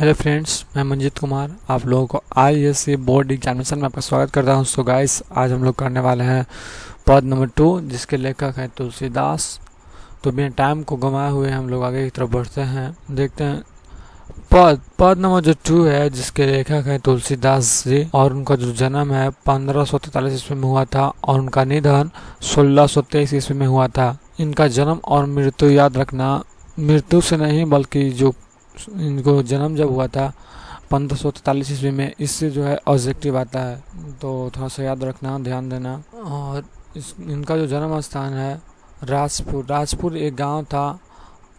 Hello friends, मैं मंजीत कुमार आप लोगों को ISA बोर्ड एग्जामिनेशन में आपका स्वागत करता हूं। सो गाइस, आज हम लोग करने वाले हैं पद नंबर 2, जिसके लेखक हैं तुलसीदास। तो बिना टाइम को गंवाए हुए हम लोग आगे की तरफ बढ़ते हैं। देखते हैं पद नंबर जो 2 है, जिसके लेखक हैं तुलसीदास जी, और उनका जो जन्म है 1543 ईस्वी में हुआ था और उनका निधन 1623 ईस्वी में हुआ था। इनका जन्म और मृत्यु याद रखना, मृत्यु से नहीं बल्कि जो इनको जन्म जब हुआ था 1543 ईस्वी में, इससे जो है ऑब्जेक्टिव आता है, तो थोड़ा सा याद रखना, ध्यान देना। और इनका जो जन्म स्थान है राजपुर एक गांव था,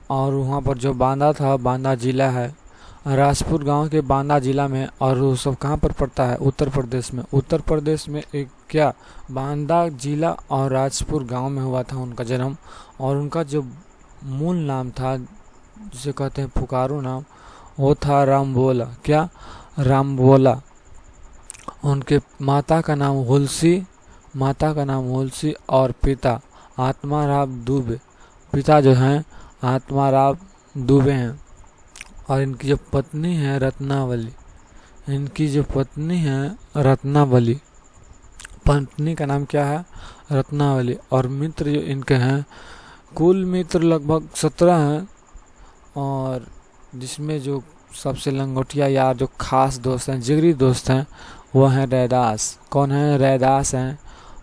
और वहाँ पर जो बांदा था, बांदा जिला है, राजपुर गांव के बांदा जिला में। और वो सब कहाँ पर पड़ता है? उत्तर प्रदेश में। उत्तर प्रदेश में एक क्या बांदा जिला और राजपुर गांव में हुआ था उनका जन्म। और उनका जो मूल नाम था, जिसे कहते हैं पुकारू नाम, वो था रामबोला। क्या? रामबोला। उनके माता का नाम हुलसी और पिता आत्माराम दुबे। पिता जो हैं आत्माराम दुबे हैं। और इनकी जो पत्नी है रत्नावली। पत्नी का नाम क्या है? रत्नावली। और मित्र जो इनके हैं, कुल मित्र लगभग 17 हैं, और जिसमें जो सबसे लंगोटिया यार, जो खास दोस्त हैं, जिगरी दोस्त हैं, वो हैं रैदास। कौन है? रैदास हैं।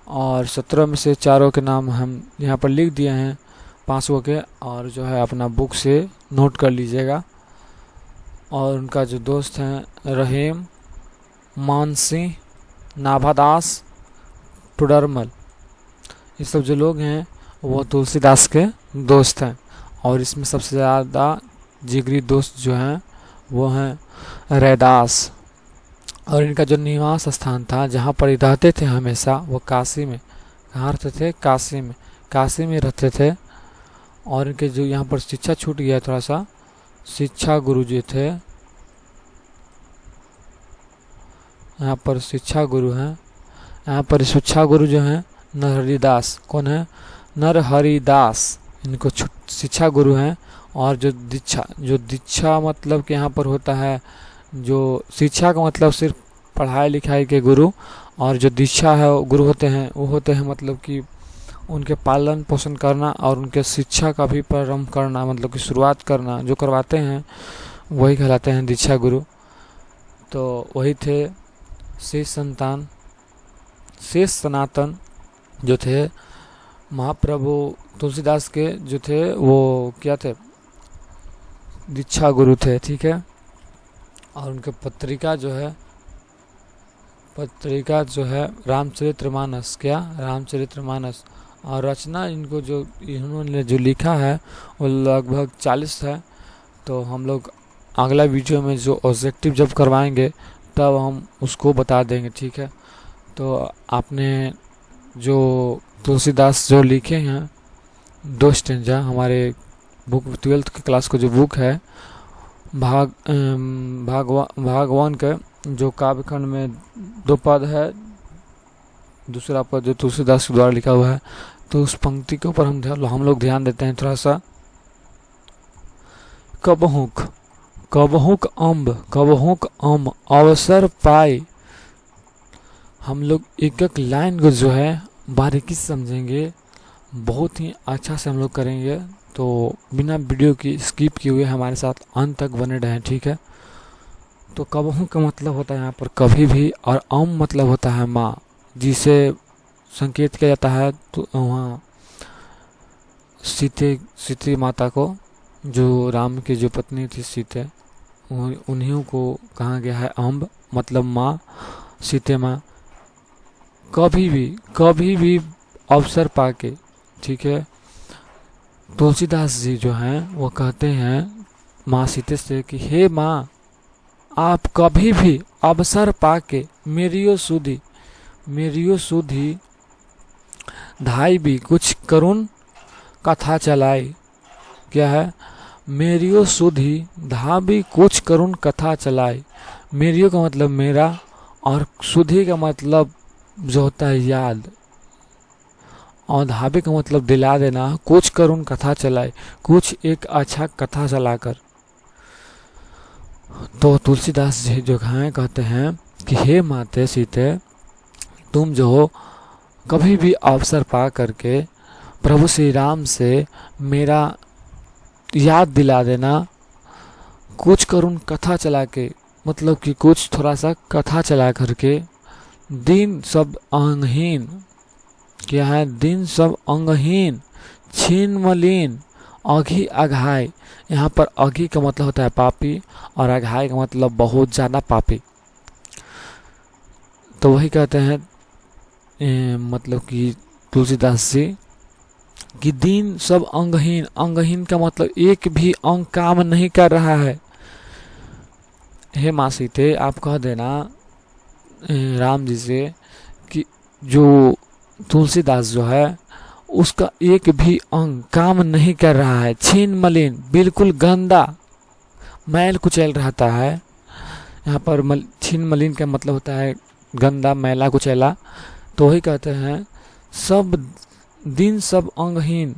और 17 में से 4 के नाम हम यहाँ पर लिख दिए हैं, 5 के, और जो है अपना बुक से नोट कर लीजिएगा। और उनका जो दोस्त हैं रहीम, मानसिंह, नाभादास, टुडरमल, ये सब जो लोग हैं वो तुलसीदास के दोस्त हैं। और इसमें सबसे ज़्यादा जिगरी दोस्त जो हैं वो हैं रैदास। और इनका जो निवास स्थान था, जहाँ पर रहते थे हमेशा, वो काशी में। कहाँ रहते थे? काशी में रहते थे। और इनके जो यहाँ पर शिक्षा छूट गया थोड़ा सा, शिक्षा गुरु जो थे, यहाँ पर शिक्षा गुरु हैं, यहाँ पर शिक्षा गुरु जो हैं नरहरिदास। कौन है? नरहरिदास इनको शिक्षा गुरु हैं। और जो दीक्षा मतलब कि यहाँ पर होता है, जो शिक्षा का मतलब सिर्फ पढ़ाई लिखाई के गुरु, और जो दीक्षा है गुरु होते हैं मतलब कि उनके पालन पोषण करना और उनके शिक्षा का भी प्रारंभ करना, मतलब कि शुरुआत करना, जो करवाते हैं वही कहलाते हैं दीक्षा गुरु। तो वही थे शेष सनातन जो थे महाप्रभु तुलसीदास के, जो थे वो क्या थे? दीक्षा गुरु थे। ठीक है। और उनके पत्रिका जो है रामचरितमानस। क्या? रामचरितमानस। और रचना इनको जो इन्होंने जो लिखा है वो लगभग 40 है। तो हम लोग अगला वीडियो में जो ऑब्जेक्टिव जब करवाएंगे तब हम उसको बता देंगे। ठीक है। तो आपने जो तुलसीदास जो लिखे हैं 2 स्टेंजा, हमारे बुक 12th की क्लास को जो बुक है, भागवान के जो काव्यखंड में 2 पद है, दूसरा पद जो तुलसीदास के द्वारा लिखा हुआ है, तो उस पंक्ति के ऊपर हम लोग ध्यान देते हैं थोड़ा सा। कबहुक अम्ब अवसर पाए। हम लोग एक एक लाइन को जो है बारीकी से समझेंगे, बहुत ही अच्छा से हम लोग करेंगे। तो बिना वीडियो की स्किप किए हुए हमारे साथ अंत तक बने रहें। ठीक है। तो कबहू का मतलब होता है यहाँ पर कभी भी, और मतलब होता है माँ, जिसे संकेत किया जाता है तो वहाँ सीते माता को, जो राम की जो पत्नी थी सीते, उन्हीं को कहा गया है अम्ब, मतलब माँ, सीते माँ। कभी भी अवसर पाके। ठीक है। तुलसीदास जी जो हैं वो कहते हैं माँ सीते से कि हे माँ, आप कभी भी अवसर पाके मेरियो सुधी धाई भी कुछ करुण कथा चलाई। क्या है? मेरियो सुधी धा भी कुछ करुण कथा चलाई। मेरियो का मतलब मेरा, और सुधी का मतलब जो होता है याद, और धाबे का मतलब दिला देना। कुछ करुण कथा चलाए, कुछ एक अच्छा कथा चलाकर। तो तुलसीदास जी जो हैं कहते हैं कि हे माते सीते, तुम जो हो कभी भी अवसर पा करके प्रभु श्री राम से मेरा याद दिला देना, कुछ करुण कथा चला के, मतलब कि कुछ थोड़ा सा कथा चला करके, दिन सब अंगहीन, क्या है, दिन सब अंगहीन, छीन मलिन, अघी अघाय। यहाँ पर अघी का मतलब होता है पापी और अघाय का मतलब बहुत ज़्यादा पापी। तो वही कहते हैं मतलब कि तुलसीदास जी कि दिन सब अंगहीन, अंगहीन का मतलब एक भी अंग काम नहीं कर रहा है। हे माँ सीते, आप कह देना राम जी से कि जो तुलसीदास जो है उसका एक भी अंग काम नहीं कर रहा है, छीन मलिन, बिल्कुल गंदा, मैल कुचैल रहता है। यहाँ पर छीन मलिन का मतलब होता है गंदा, मैला, कुचैला। तो वही कहते हैं सब दिन सब अंगहीन,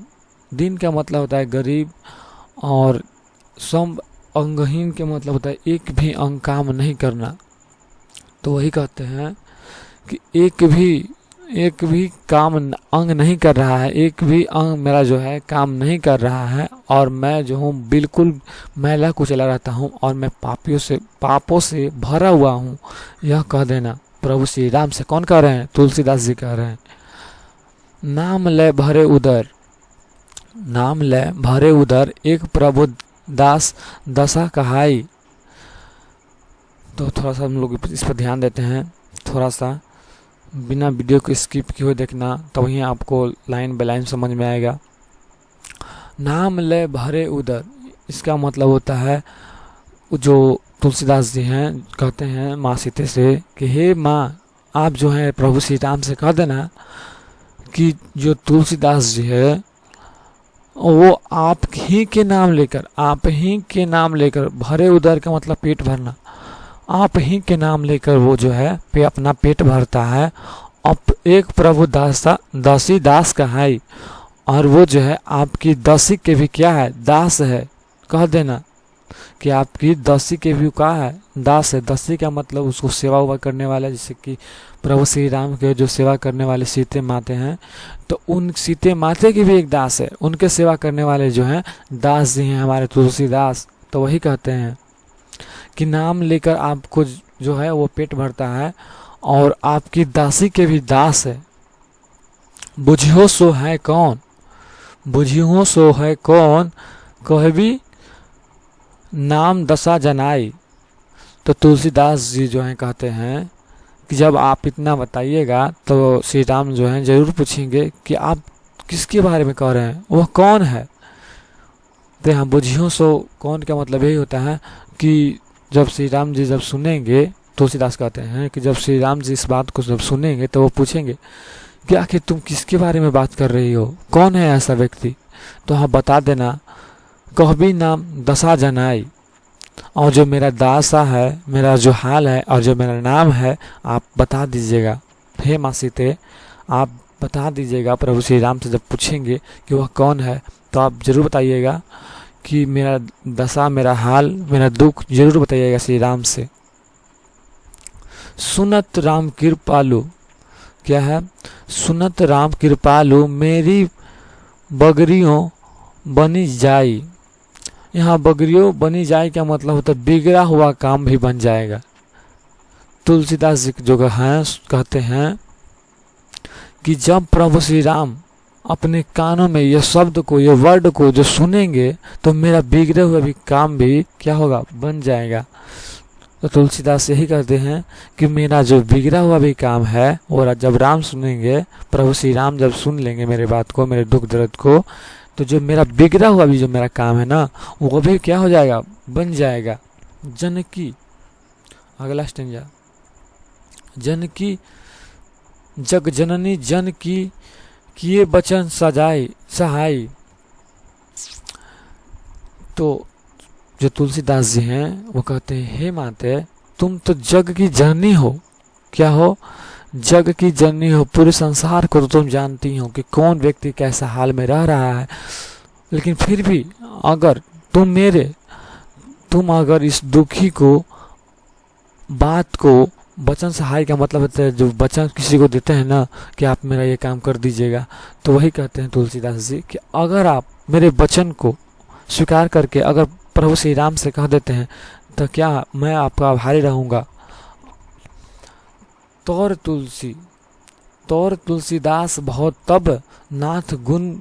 दिन का मतलब होता है गरीब, और सब अंगहीन के मतलब होता है एक भी अंग काम नहीं करना। तो वही कहते हैं कि एक भी काम अंग नहीं कर रहा है, एक भी अंग मेरा जो है काम नहीं कर रहा है, और मैं जो हूँ बिल्कुल मैला कुचला रहता हूँ, और मैं पापों से भरा हुआ हूँ। यह कह देना प्रभु श्री राम से। कौन कह रहे हैं? तुलसीदास जी कह रहे हैं। नाम ले भरे उदर, नाम ले भरे उदर, एक प्रभु दास दशा कहाई। तो थोड़ा सा हम लोग इस पर ध्यान देते हैं, थोड़ा सा बिना वीडियो को स्किप किए हुए देखना, तब ही आपको लाइन बाय लाइन समझ में आएगा। नाम ले भरे उदर, इसका मतलब होता है, जो तुलसीदास जी हैं कहते हैं माँ सीते से कि हे माँ, आप जो हैं प्रभु श्री राम से कह देना कि जो तुलसीदास जी है वो आप ही के नाम लेकर, आप ही के नाम लेकर, भरे उदर का मतलब पेट भरना, आप ही के नाम लेकर वो जो है अपना पेट भरता है। अब एक प्रभु दासी दास कहाई, और वो जो है आपकी दासी के भी क्या है? दास है। कह देना कि आपकी दासी के भी क्या है? दास है। दासी का मतलब उसको सेवा उवा करने वाला, जैसे कि प्रभु श्री राम के जो सेवा करने वाले सीते माते हैं, तो उन सीते माते की भी एक दास है, उनके सेवा करने वाले जो हैं दास जी हैं हमारे तुलसीदास। तो वही कहते हैं कि नाम लेकर आपको जो है वो पेट भरता है, और आपकी दासी के भी दास है। बुझियो सो है कौन, बुझियो सो है कौन, कहबी नाम दशा जनाई। तो तुलसीदास जी जो हैं कहते हैं कि जब आप इतना बताइएगा तो श्री राम जो हैं जरूर पूछेंगे कि आप किसके बारे में कह रहे हैं, वह कौन है। तो यहाँ बुझियो सो कौन का मतलब यही होता है कि जब श्री राम जी जब सुनेंगे, तुलसीदास कहते हैं कि जब श्री राम जी इस बात को जब सुनेंगे तो वो पूछेंगे कि आखिर तुम किसके बारे में बात कर रही हो, कौन है ऐसा व्यक्ति। तो हाँ बता देना, कहबी नाम दशा जनाई, और जो मेरा दासा है, मेरा जो हाल है और जो मेरा नाम है आप बता दीजिएगा। हे माँ सीते, आप बता दीजिएगा। प्रभु श्री राम से जब पूछेंगे कि वह कौन है तो आप जरूर बताइएगा कि मेरा दशा, मेरा हाल, मेरा दुख जरूर बताइएगा श्री राम से। सुनत राम कृपालु, क्या है? सुनत राम कृपालु, मेरी बगरियों बनी जाई। यहाँ बगरियों बनी जाए का मतलब होता है बिगड़ा हुआ काम भी बन जाएगा। तुलसीदास जी जो हैं कहते हैं कि जब प्रभु श्री राम अपने कानों में ये शब्द को, ये वर्ड को जो सुनेंगे तो मेरा बिगड़े हुआ भी काम भी क्या होगा? बन जाएगा। तो तुलसीदास यही कहते हैं कि मेरा जो बिगड़ा हुआ भी काम है वो जब राम सुनेंगे, प्रभु श्री राम जब सुन लेंगे मेरे बात को, मेरे दुख दर्द को, तो जो मेरा बिगड़ा हुआ भी जो मेरा काम है ना, वो भी क्या हो जाएगा? बन जाएगा। जनकी, अगला स्टेंजा, जनकी जग जननी जन की किए बचन सजाई सहाय। तो जो तुलसीदास जी हैं वो कहते हैं हे माते, तुम तो जग की जननी हो। क्या हो? जग की जननी हो। पूरे संसार को तो तुम जानती हो कि कौन व्यक्ति कैसा हाल में रह रहा है, लेकिन फिर भी अगर तुम मेरे तुम अगर इस दुखी को बात को वचन सहाय का मतलब होता है जो वचन किसी को देते हैं ना कि आप मेरा ये काम कर दीजिएगा, तो वही कहते हैं तुलसीदास जी कि अगर आप मेरे वचन को स्वीकार करके अगर प्रभु श्री राम से कह देते हैं तो क्या मैं आपका आभारी रहूँगा। तौर तुलसीदास बहुत तब नाथ गुण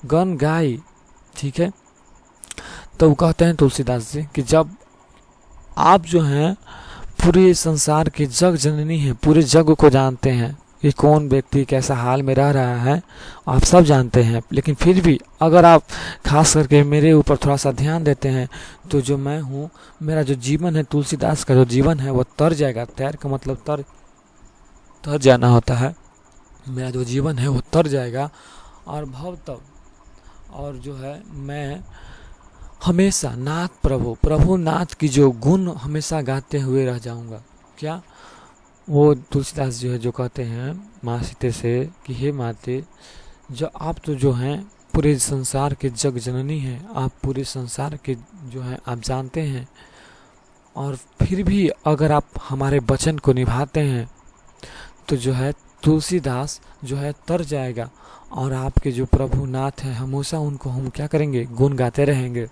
गन गाई। ठीक है, तो वो कहते हैं तुलसीदास जी कि जब आप जो हैं पूरे संसार के जग जननी हैं, पूरे जग को जानते हैं कि कौन व्यक्ति कैसा हाल में रह रहा है, आप सब जानते हैं, लेकिन फिर भी अगर आप खास करके मेरे ऊपर थोड़ा सा ध्यान देते हैं तो जो मैं हूँ, मेरा जो जीवन है, तुलसीदास का जो जीवन है वो तर जाएगा। तैर का मतलब तर जाना होता है। मेरा जो जीवन है वो तर जाएगा और भव तब, और जो है मैं हमेशा नाथ प्रभु नाथ की जो गुण हमेशा गाते हुए रह जाऊंगा। क्या वो तुलसीदास जो है जो कहते हैं माँ सीते से कि हे माते, जो आप तो जो हैं पूरे संसार के जग जननी हैं, आप पूरे संसार के जो हैं आप जानते हैं, और फिर भी अगर आप हमारे वचन को निभाते हैं तो जो है तुलसीदास जो है तर जाएगा, और आपके जो प्रभु नाथ हैं हमेशा उनको हम क्या करेंगे, गुण गाते रहेंगे।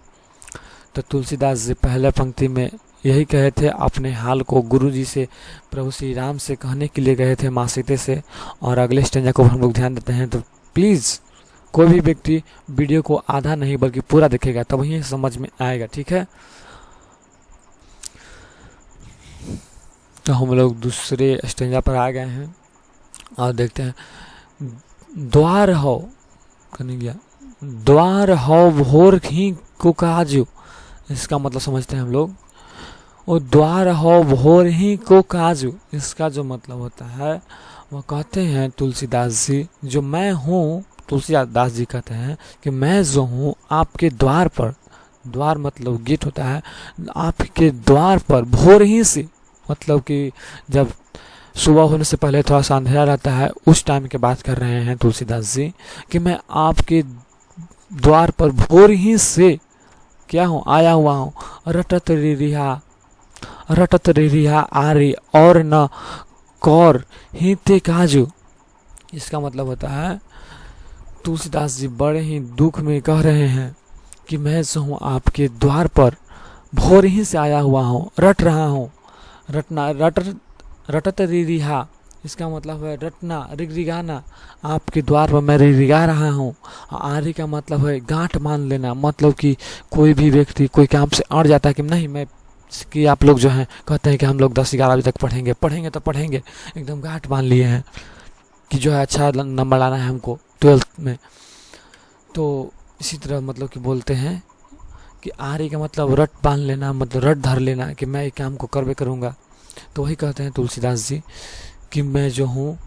तो तुलसीदास जी पहले पंक्ति में यही कहे थे, अपने हाल को गुरु जी से प्रभु श्री राम से कहने के लिए गए थे माँ सीते से। और अगले स्टेंजा को हम लोग ध्यान देते हैं, तो प्लीज़ कोई भी व्यक्ति वीडियो को आधा नहीं बल्कि पूरा देखेगा तब ही समझ में आएगा। ठीक है, तो हम लोग दूसरे स्टेंजा पर आ गए हैं और देखते हैं। द्वार हो कहीं गया, द्वार हो भोर ही को काजू, इसका मतलब समझते हैं हम लोग। वो द्वार हो भोर ही को काजू, इसका जो मतलब होता है वो कहते हैं तुलसीदास जी, जो मैं हूँ, तुलसीदास जी कहते हैं कि मैं जो हूँ आपके द्वार पर, द्वार मतलब गेट होता है, आपके द्वार पर भोर ही से, मतलब कि जब सुबह होने से पहले थोड़ा सा अंधेरा रहता है उस टाइम की बात कर रहे हैं तुलसीदास जी, कि मैं आपके द्वार पर भोर ही से क्या हूँ, आया हुआ हूँ। रटत रिहा आरी और न कौर हिते काजू, इसका मतलब होता है तुलसीदास जी बड़े ही दुख में कह रहे हैं कि मैं जो हूँ आपके द्वार पर भोर ही से आया हुआ हूँ, रट रहा हूँ। रटत रिहा, इसका मतलब है रटना, रिगरिगाना, आपके द्वार पर मैं रिगरिगा रहा हूँ। आरी का मतलब है गांठ मान लेना, मतलब कि कोई भी व्यक्ति कोई काम से अड़ जाता है कि नहीं मैं, कि आप लोग जो हैं कहते हैं कि हम लोग 10-11 बजे तक पढ़ेंगे तो पढ़ेंगे, एकदम गांठ मान लिए हैं कि जो है अच्छा नंबर लाना है हमको 12th में। तो इसी तरह मतलब कि बोलते हैं कि आरी का मतलब रट बांध लेना, मतलब रट धर लेना कि मैं एक काम को करवे करूँगा। तो वही कहते हैं तुलसीदास जी कि मैं जो हूँ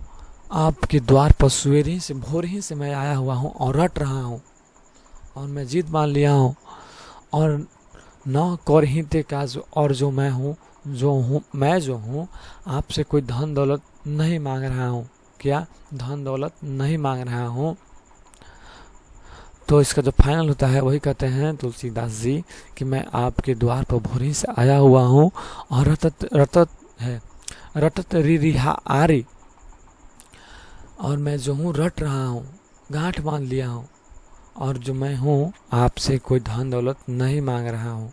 आपके द्वार पर सवेरे ही से, भोर ही से मैं आया हुआ हूँ और रट रहा हूँ, और मैं जीत मान लिया हूँ, और न कर ही ते काज, और जो मैं हूँ आपसे कोई धन दौलत नहीं मांग रहा हूँ। क्या धन दौलत नहीं मांग रहा हूँ। तो इसका जो फाइनल होता है वही कहते हैं तुलसीदास जी कि मैं आपके द्वार पर भोर ही से आया हुआ हूँ, और रटत रिहा आरी, और मैं जो हूँ रट रहा हूँ, गांठ बांध लिया हूँ, और जो मैं हूँ आपसे कोई धन दौलत नहीं मांग रहा हूँ।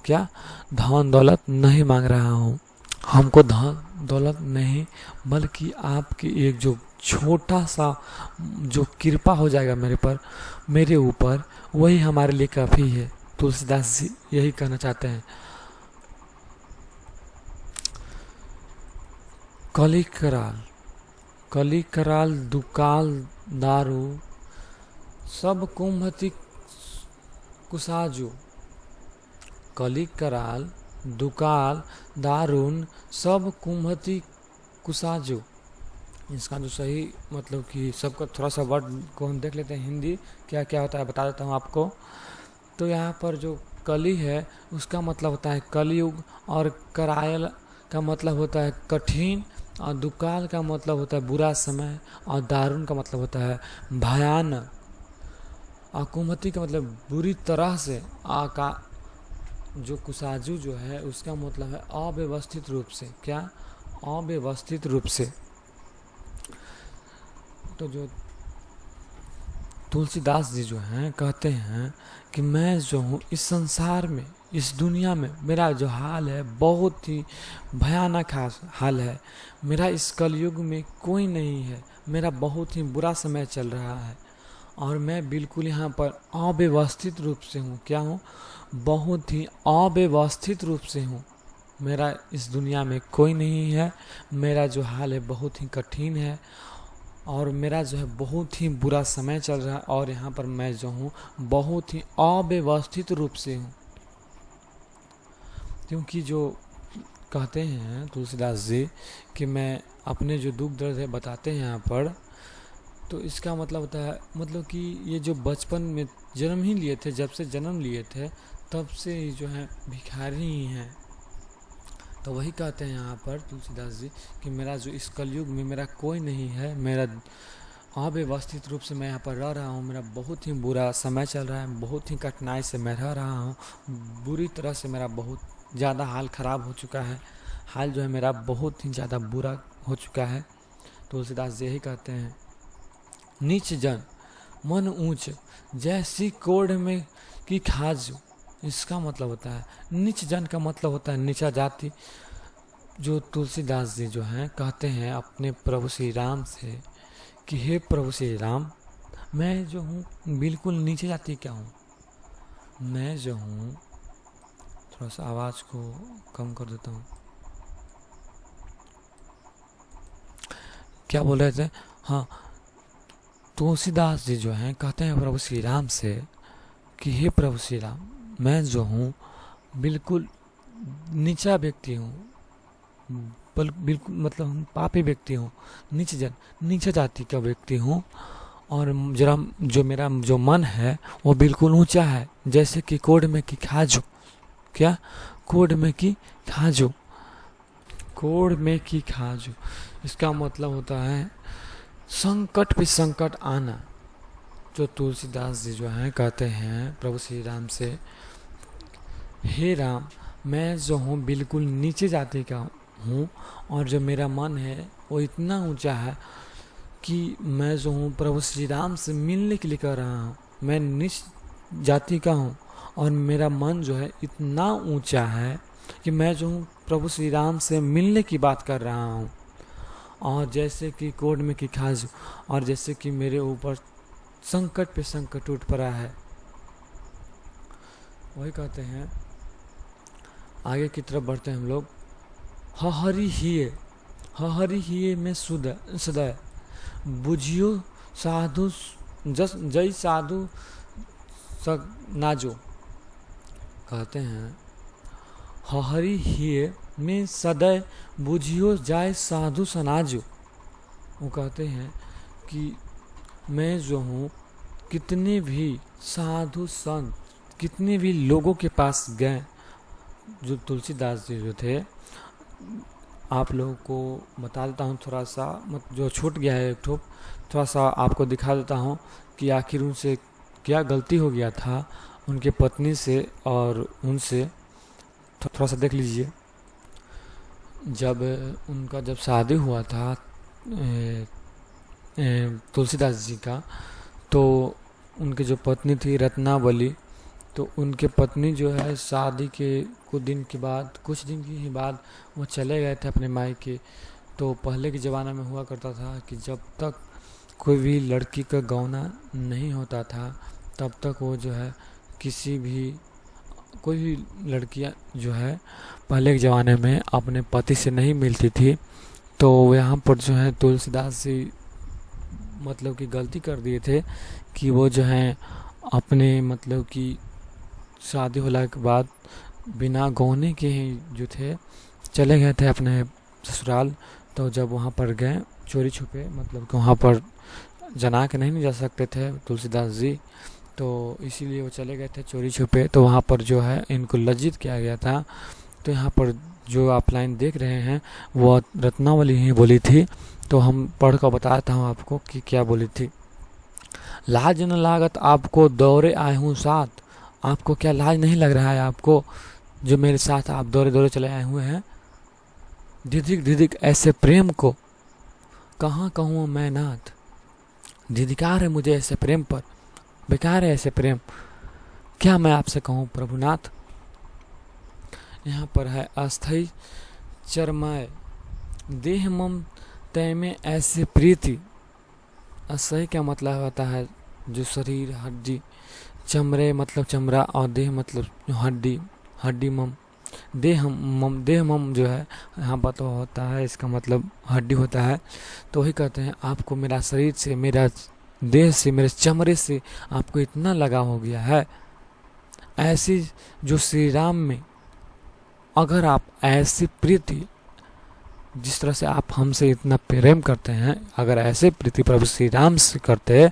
क्या धन दौलत नहीं मांग रहा हूँ, हमको धन दौलत नहीं, बल्कि आपकी एक जो छोटा सा जो कृपा हो जाएगा मेरे ऊपर, वही हमारे लिए काफ़ी है। तुलसीदास जी यही कहना चाहते हैं। कली कराल दुकाल दारू सब कुंभति कुसाजू, कली कराल दुकाल दारुन सब कुंभति कुसाजू, इसका जो सही मतलब कि सबका थोड़ा सा वर्ड को हम देख लेते हैं हिंदी क्या क्या होता है, बता देता हूँ आपको। तो यहाँ पर जो कली है उसका मतलब होता है कलयुग, और करायल का मतलब होता है कठिन, और दुकाल का मतलब होता है बुरा समय, और दारुण का मतलब होता है भयानक, और कुंभती का मतलब बुरी तरह से, जो कुसाजू जो है उसका मतलब है अव्यवस्थित रूप से। क्या? अव्यवस्थित रूप से। तो जो तुलसीदास जी जो हैं कहते हैं कि मैं जो हूँ इस संसार में, इस दुनिया में मेरा जो हाल है बहुत ही भयानक हाल है। मेरा इस कलयुग में कोई नहीं है, मेरा बहुत ही बुरा समय चल रहा है और मैं बिल्कुल यहाँ पर अव्यवस्थित रूप से हूँ। क्या हूँ? बहुत ही अव्यवस्थित रूप से हूँ। मेरा इस दुनिया में कोई नहीं है, मेरा जो हाल है बहुत ही कठिन है और मेरा जो है बहुत ही बुरा समय चल रहा है और यहाँ पर मैं जो हूँ बहुत ही अव्यवस्थित रूप से हूँ। क्योंकि जो कहते हैं तुलसीदास जी कि मैं अपने जो दुख दर्द है बताते हैं यहाँ पर, तो इसका मतलब होता है मतलब कि ये जो बचपन में जन्म ही लिए थे, जब से जन्म लिए थे तब से ही जो है भिखारी ही हैं। तो वही कहते हैं यहाँ पर तुलसीदास जी कि मेरा जो इस कलयुग में मेरा कोई नहीं है, मेरा अव्यवस्थित रूप से मैं यहाँ पर रह रहा हूँ, मेरा बहुत ही बुरा समय चल रहा है, बहुत ही कठिनाई से मैं रह रहा हूँ, बुरी तरह से मेरा बहुत ज़्यादा हाल ख़राब हो चुका है, हाल जो है मेरा बहुत ही ज़्यादा बुरा हो चुका है। तुलसीदास जी यही कहते हैं, नीच जन मन ऊंच जैसी कोढ़ में की खाज। इसका मतलब होता है नीच जन का मतलब होता है नीचा जाति। जो तुलसीदास जी जो हैं कहते हैं अपने प्रभु श्री राम से कि हे प्रभु श्री राम, मैं जो हूँ बिल्कुल नीचे जाति क्या हूँ। मैं जो हूँ, थोड़ा सा आवाज़ को कम कर देता हूँ। क्या बोल रहे थे? हाँ, तुलसीदास जी जो हैं कहते हैं प्रभु श्री राम से कि हे प्रभु श्री राम, मैं जो हूँ बिल्कुल नीचा व्यक्ति हूँ, बिल्कुल मतलब पापी व्यक्ति हूँ, नीच जन, नीचे जाति का व्यक्ति हूँ और जरा जो मेरा जो मन है वो बिल्कुल ऊंचा है, जैसे कि कोढ़ में की खाजू। क्या? कोढ़ में की खाजू। कोढ़ में की खाजू इसका मतलब होता है संकट पे संकट आना। जो तुलसीदास जी जो हैं कहते हैं प्रभु श्री राम से, हे राम, मैं जो हूँ बिल्कुल नीचे जाति का हूँ और जो मेरा मन है वो इतना ऊंचा है कि मैं जो हूँ प्रभु श्री राम से मिलने के लिए कह रहा हूँ। मैं नीच जाति का हूँ और मेरा मन जो है इतना ऊंचा है कि मैं जो हूँ प्रभु श्री राम से मिलने की बात कर रहा हूँ। और जैसे कि कोढ़ में की खाज, और जैसे कि मेरे ऊपर संकट पे संकट टूट पड़ा है। वही कहते हैं, आगे की तरफ बढ़ते हैं हम लोग। हरि हिये में सदय बुझियो साधु जस जय साधु सग नाजो। कहते हैं हरि हिये में सदै बुझियो जाय साधु सनाजो। वो कहते हैं कि मैं जो हूँ कितने भी साधु संत, कितने भी लोगों के पास गए। जो तुलसीदास जी जो थे, आप लोगों को बता देता हूँ थोड़ा सा, जो छूट गया है एक ठोप, थोड़ा सा आपको दिखा देता हूँ कि आखिर उनसे क्या गलती हो गया था उनके पत्नी से और उनसे। थोड़ा सा देख लीजिए। जब उनका शादी हुआ था तुलसीदास जी का, तो उनकी जो पत्नी थी रत्नावली, तो उनके पत्नी जो है शादी के कुछ दिन की ही बाद वो चले गए थे अपने मायके। तो पहले के ज़माने में हुआ करता था कि जब तक कोई भी लड़की का गौना नहीं होता था तब तक वो जो है कोई भी लड़कियां जो है पहले के ज़माने में अपने पति से नहीं मिलती थी। तो यहाँ पर जो है तुलसीदास जी मतलब कि गलती कर दिए थे कि वो जो है अपने मतलब कि शादी होने के बाद बिना गौने के ही जो थे चले गए थे अपने ससुराल। तो जब वहाँ पर गए चोरी छुपे, मतलब कि वहाँ पर जना के नहीं जा सकते थे तुलसीदास जी, तो इसीलिए वो चले गए थे चोरी छुपे। तो वहाँ पर जो है इनको लज्जित किया गया था। तो यहाँ पर जो आप लाइन देख रहे हैं वो रत्नावली ही बोली थी। तो हम पढ़ कर बताता हूँ आपको कि क्या बोली थी। लाज न लागत आपको दौरे आए हूँ साथ। आपको क्या लाज नहीं लग रहा है आपको जो मेरे साथ आप दौरे दौरे चले आए हुए हैं। धिधिक धिधिक ऐसे प्रेम को कहाँ कहूँ मैं नाथ, धिधिकार है मुझे ऐसे प्रेम पर, बेकार है ऐसे प्रेम, क्या मैं आपसे कहूँ प्रभुनाथ। यहाँ पर है अस्थाई चरमाय देह मम तय में ऐसे प्रीति। अस्थाई का मतलब होता है जो शरीर, हड्डी, चमड़े मतलब चमड़ा, और देह मतलब हड्डी, हड्डी मम, देह मम जो है यहाँ पर तो होता है, इसका मतलब हड्डी होता है। तो वही कहते हैं आपको मेरा शरीर से, मेरा देह से, मेरे चमड़े से आपको इतना लगा हो गया है। ऐसी जो श्री राम में अगर आप ऐसी प्रीति, जिस तरह से आप हमसे इतना प्रेम करते हैं, अगर ऐसे प्रीति प्रभु श्री राम से करते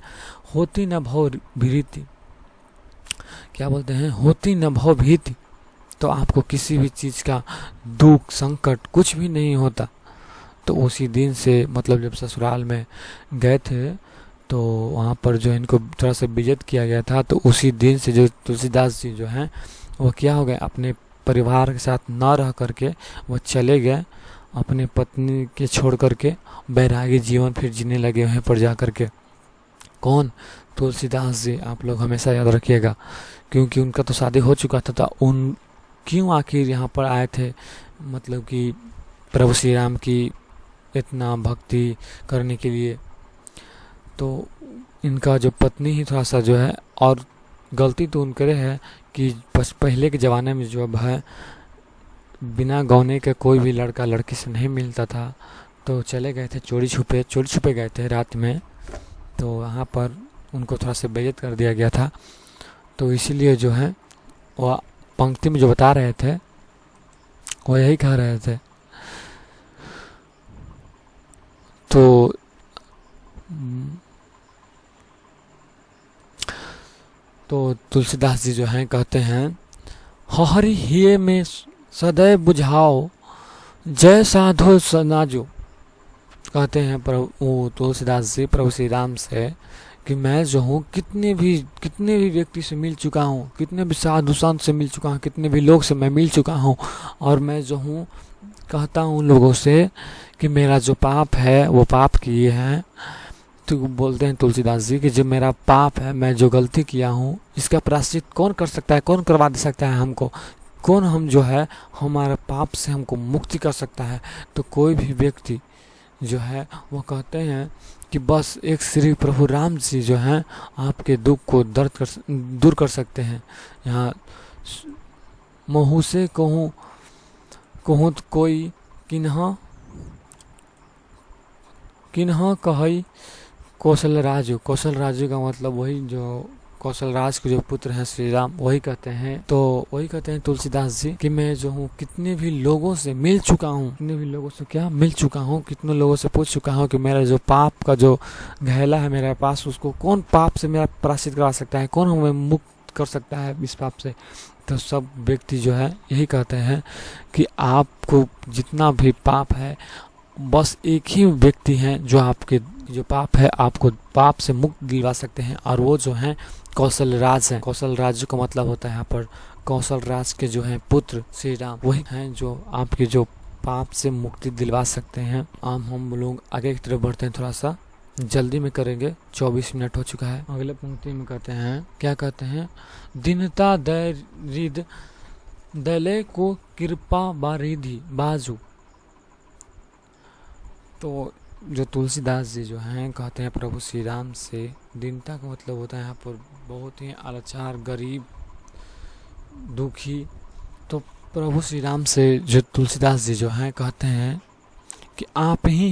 होती न भव भीति, क्या बोलते हैं, होती न भव भीति, तो आपको किसी भी चीज़ का दुख संकट कुछ भी नहीं होता। तो उसी दिन से मतलब जब ससुराल में गए थे तो वहाँ पर जो इनको थोड़ा सा बेइज्जत किया गया था, तो उसी दिन से जो तुलसीदास जी जो हैं वो क्या हो गए, अपने परिवार के साथ ना रह करके वो चले गए, अपने पत्नी के छोड़ करके बैरागी जीवन फिर जीने लगे वहीं पर जा करके। कौन? तुलसीदास जी। आप लोग हमेशा याद रखिएगा, क्योंकि उनका तो शादी हो चुका था, तो उन क्यों आखिर यहाँ पर आए थे, मतलब कि प्रभु श्री राम की इतना भक्ति करने के लिए। तो इनका जो पत्नी ही थोड़ा सा जो है, और गलती तो उनके है कि पहले के ज़माने में जो अब है बिना गौने के कोई भी लड़का लड़की से नहीं मिलता था, तो चले गए थे चोरी छुपे गए थे रात में, तो वहाँ पर उनको थोड़ा सा बेइज्जत कर दिया गया था। तो इसीलिए जो है वह पंक्ति में जो बता रहे थे वो यही कह रहे थे। तो तुलसीदास जी जो हैं कहते हैं, हरि हिये में सदैव बुझाओ जय साधो सनाजो। कहते हैं प्रभु तुलसीदास जी प्रभु श्री राम से कि मैं जो हूँ कितने भी व्यक्ति से मिल चुका हूँ, कितने भी साधु संत से मिल चुका हूँ, कितने भी लोग से मैं मिल चुका हूँ, और मैं जो हूँ कहता हूँ लोगों से कि मेरा जो पाप है वो पाप किए हैं। तो बोलते हैं तुलसीदास जी कि जो मेरा पाप है, मैं जो गलती किया हूँ, इसका प्रायश्चित कौन कर सकता है, कौन करवा दे सकता है हमको, कौन हम जो है हमारे पाप से हमको मुक्ति कर सकता है। तो कोई भी व्यक्ति जो है वो कहते हैं कि बस एक श्री प्रभु राम जी जो हैं आपके दुख को दूर कर सकते हैं। यहाँ महू से कहूँ तो कोई किन्हा कहई कौशल राजू का मतलब वही जो कौशल राज के जो पुत्र हैं श्री राम, वही कहते हैं। तो वही कहते हैं तुलसीदास जी कि मैं जो हूँ कितने भी लोगों से मिल चुका हूँ, कितने लोगों से पूछ चुका हूँ कि मेरा जो पाप का जो घैला है मेरे पास, उसको कौन पाप से मेरा प्रायश्चित करा सकता है, कौन हमें मुक्त कर सकता है इस पाप से। तो सब व्यक्ति जो है यही कहते हैं कि आपको जितना भी पाप है, बस एक ही व्यक्ति हैं जो आपके जो पाप है आपको पाप से मुक्त दिलवा सकते हैं, और वो जो हैं कौशल राज हैं। कौशल राज का मतलब होता है यहाँ पर कौशल राज के जो हैं पुत्र श्री राम, वही हैं जो आपके जो पाप से मुक्ति दिलवा सकते हैं। हम लोग आगे की तरफ बढ़ते हैं, थोड़ा सा जल्दी में करेंगे, 24 मिनट हो चुका है। अगले पंक्ति में कहते हैं, क्या कहते हैं, दीनता दैरिद दले को कृपा बारिधि बाजू। तो जो तुलसीदास जी जो हैं कहते हैं प्रभु श्री राम से, दीनता का मतलब होता है यहाँ पर बहुत ही लाचार, गरीब, दुखी। तो प्रभु श्री राम से जो तुलसीदास जी जो हैं कहते हैं कि आप ही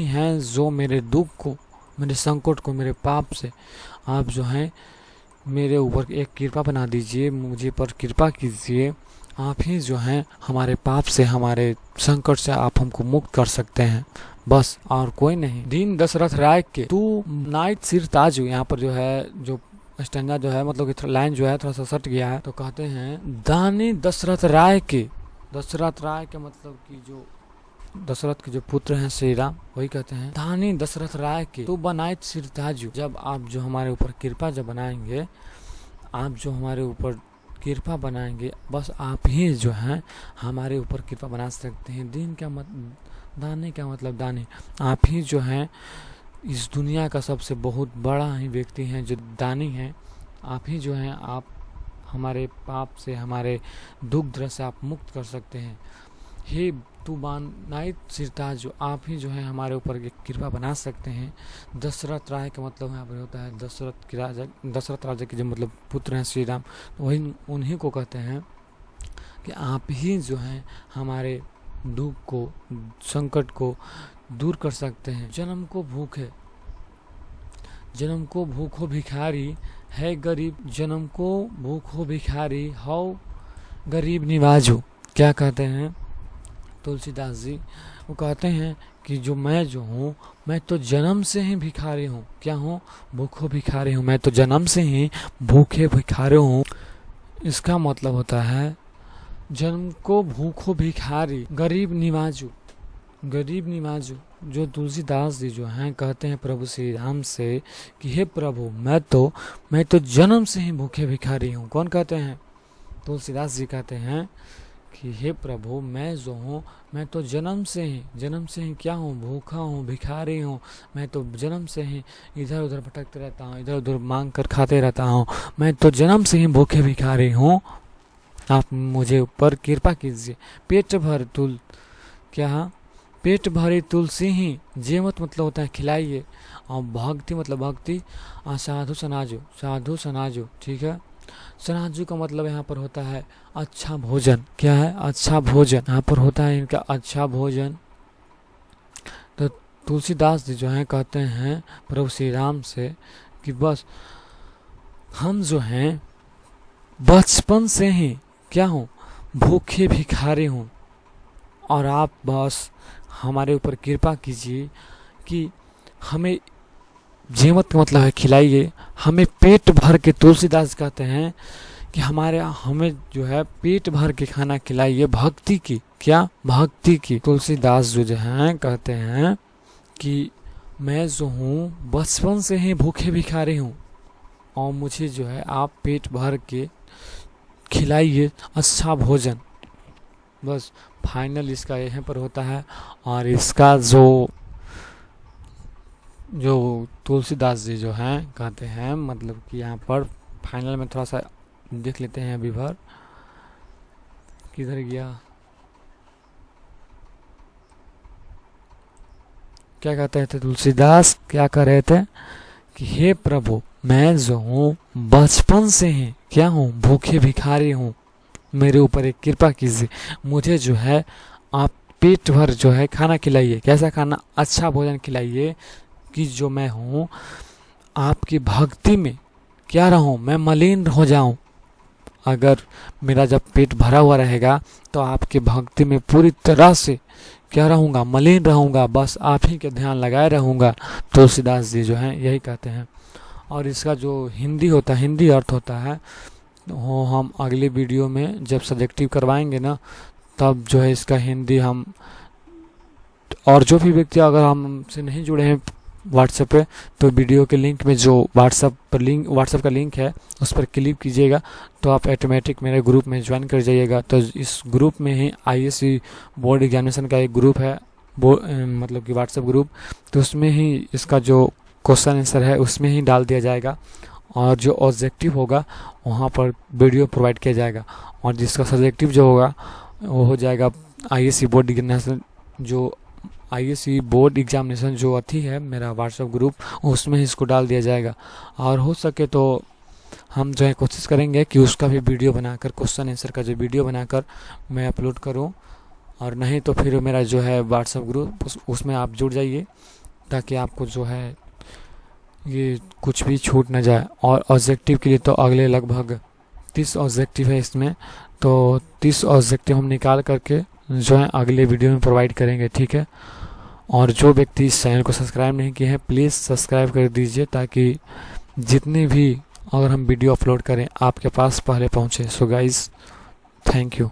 हैं जो मेरे दुख को, मेरे संकट को, मेरे पाप से आप जो हैं मेरे ऊपर एक कृपा बना दीजिए, मुझे पर कृपा कीजिए। आप ही जो हैं हमारे पाप से, हमारे संकट से आप हमको मुक्त कर सकते हैं, बस और कोई नहीं। दीन दशरथ राय के तू नाइट सिर ताजू। यहाँ पर जो है जो स्टैंजा जो है मतलब कि लाइन जो है थोड़ा सा सट गया है। तो कहते हैं दानी दशरथ राय के मतलब कि जो दशरथ के जो पुत्र हैं श्री राम, वही कहते हैं दानी दशरथ राय के तू बनाए सिर ताजू। जब आप जो हमारे ऊपर कृपा जब बनाएंगे, आप जो हमारे ऊपर कृपा बनाएंगे, बस आप ही जो हैं हमारे ऊपर कृपा बना सकते हैं। दानी का मतलब दानी, आप ही जो हैं इस दुनिया का सबसे बहुत बड़ा ही व्यक्ति हैं जो दानी हैं। आप ही जो हैं, आप हमारे पाप से, हमारे दुख दर्द से आप मुक्त कर सकते हैं। हे तू बानाइत सिरताज, जो आप ही जो है हमारे ऊपर कृपा बना सकते हैं। दशरथ राय का मतलब यहाँ पर होता है दशरथ राजा के जो मतलब पुत्र हैं श्री राम, वही उन्हीं को कहते हैं कि आप ही जो हैं हमारे दुख को, संकट को दूर कर सकते हैं। जन्म को भूखो भिखारी है गरीब, जन्म को भूखो भिखारी हो गरीब निवाजो। क्या कहते हैं तुलसीदास जी? वो कहते हैं कि जो हूँ, मैं तो जन्म से ही भिखारी हूँ। क्या हूँ? भूखो भिखारी हूँ। मैं तो जन्म से ही भूखे भिखारी हूँ। इसका मतलब होता है जन्म को भूखो भिखारी गरीब निवाजू। जो तुलसीदास जी जो हैं कहते हैं प्रभु श्री राम से कि हे प्रभु, मैं तो जन्म से ही भूखे भिखारी हूँ। कौन कहते हैं? तुलसीदास जी कहते हैं कि हे प्रभु, मैं जो हूँ, मैं तो जन्म से ही क्या हूँ? भूखा हूँ, भिखारी हूँ। मैं तो जन्म से ही इधर उधर भटकते रहता हूँ, इधर उधर मांग कर खाते रहता हूँ। मैं तो जन्म से ही भूखे भिखारी हूँ। आप मुझे ऊपर कृपा कीजिए। पेट भरे तुलसी ही, जेमत मतलब होता है खिलाइए, और भक्ति मतलब भक्ति, साधु सनाजो। ठीक है, सनाजू का मतलब यहाँ पर होता है अच्छा भोजन। क्या है? अच्छा भोजन। यहाँ पर होता है इनका अच्छा भोजन। तो तुलसीदास जी जो हैं कहते हैं प्रभु श्री राम से कि बस हम जो हैं बचपन से ही क्या हूँ? भूखे भिखारी हूँ, और आप बस हमारे ऊपर कृपा कीजिए कि हमें, जेमत का मतलब है खिलाइए, हमें पेट भर के, तुलसीदास कहते हैं कि हमें जो है पेट भर के खाना खिलाइए, भक्ति की। क्या? भक्ति की। तुलसीदास जो हैं कहते हैं कि मैं जो हूँ बचपन से ही भूखे भिखारी हूँ, और मुझे जो है आप पेट भर के खिलाइए अच्छा भोजन। बस फाइनल इसका यहाँ पर होता है। और इसका जो तुलसीदास जी जो हैं कहते हैं, मतलब कि यहाँ पर फाइनल में थोड़ा सा देख लेते हैं अभी भर, किधर गया, क्या कहते थे तुलसीदास? क्या कह रहे थे कि हे प्रभु, मैं जो हूँ बचपन से ही क्या हूँ? भूखे भिखारी हूँ, मेरे ऊपर एक कृपा कीजिए, मुझे जो है आप पेट भर जो है खाना खिलाइए। कैसा खाना? अच्छा भोजन खिलाइए कि जो मैं हूँ आपकी भक्ति में क्या रहूँ? मैं मलिन हो जाऊँ। अगर मेरा जब पेट भरा हुआ रहेगा तो आपकी भक्ति में पूरी तरह से क्या रहूँगा? मलिन रहूँगा, बस आप ही के ध्यान लगाए रहूँगा। तुलसीदास जी जो हैं यही कहते हैं। और इसका जो हिंदी अर्थ होता है, वो हम अगले वीडियो में जब सब्जेक्टिव करवाएंगे ना, तब जो है इसका हिंदी हम, और जो भी व्यक्ति अगर हमसे नहीं जुड़े हैं व्हाट्सएप पे, तो वीडियो के लिंक में जो व्हाट्सएप का लिंक है उस पर क्लिक कीजिएगा तो आप ऑटोमेटिक मेरे ग्रुप में ज्वाइन कर जाइएगा। तो इस ग्रुप में ही IAS बोर्ड एग्जामिनेशन का एक ग्रुप है, मतलब कि व्हाट्सएप ग्रुप, तो उसमें ही इसका जो क्वेश्चन आंसर है उसमें ही डाल दिया जाएगा, और जो ऑब्जेक्टिव होगा वहाँ पर वीडियो प्रोवाइड किया जाएगा, और जिसका सब्जेक्टिव जो होगा वो हो जाएगा IAS बोर्ड एग्जामिनेशन, जो IAS बोर्ड एग्जामिनेशन जो अथी है मेरा व्हाट्सएप ग्रुप, उसमें ही इसको डाल दिया जाएगा। और हो सके तो हम जो है कोशिश करेंगे कि उसका भी वीडियो बनाकर, क्वेश्चन आंसर का जो वीडियो बनाकर मैं अपलोड करूं, और नहीं तो फिर मेरा जो है व्हाट्सएप ग्रुप उसमें आप जुड़ जाइए, ताकि आपको जो है ये कुछ भी छूट ना जाए। और ऑब्जेक्टिव के लिए तो अगले लगभग 30 ऑब्जेक्टिव है इसमें, तो 30 ऑब्जेक्टिव हम निकाल करके जो है अगले वीडियो में प्रोवाइड करेंगे। ठीक है, और जो व्यक्ति इस चैनल को सब्सक्राइब नहीं किए हैं प्लीज़ सब्सक्राइब कर दीजिए, ताकि जितने भी अगर हम वीडियो अपलोड करें आपके पास पहले पहुँचे। So guys, thank you.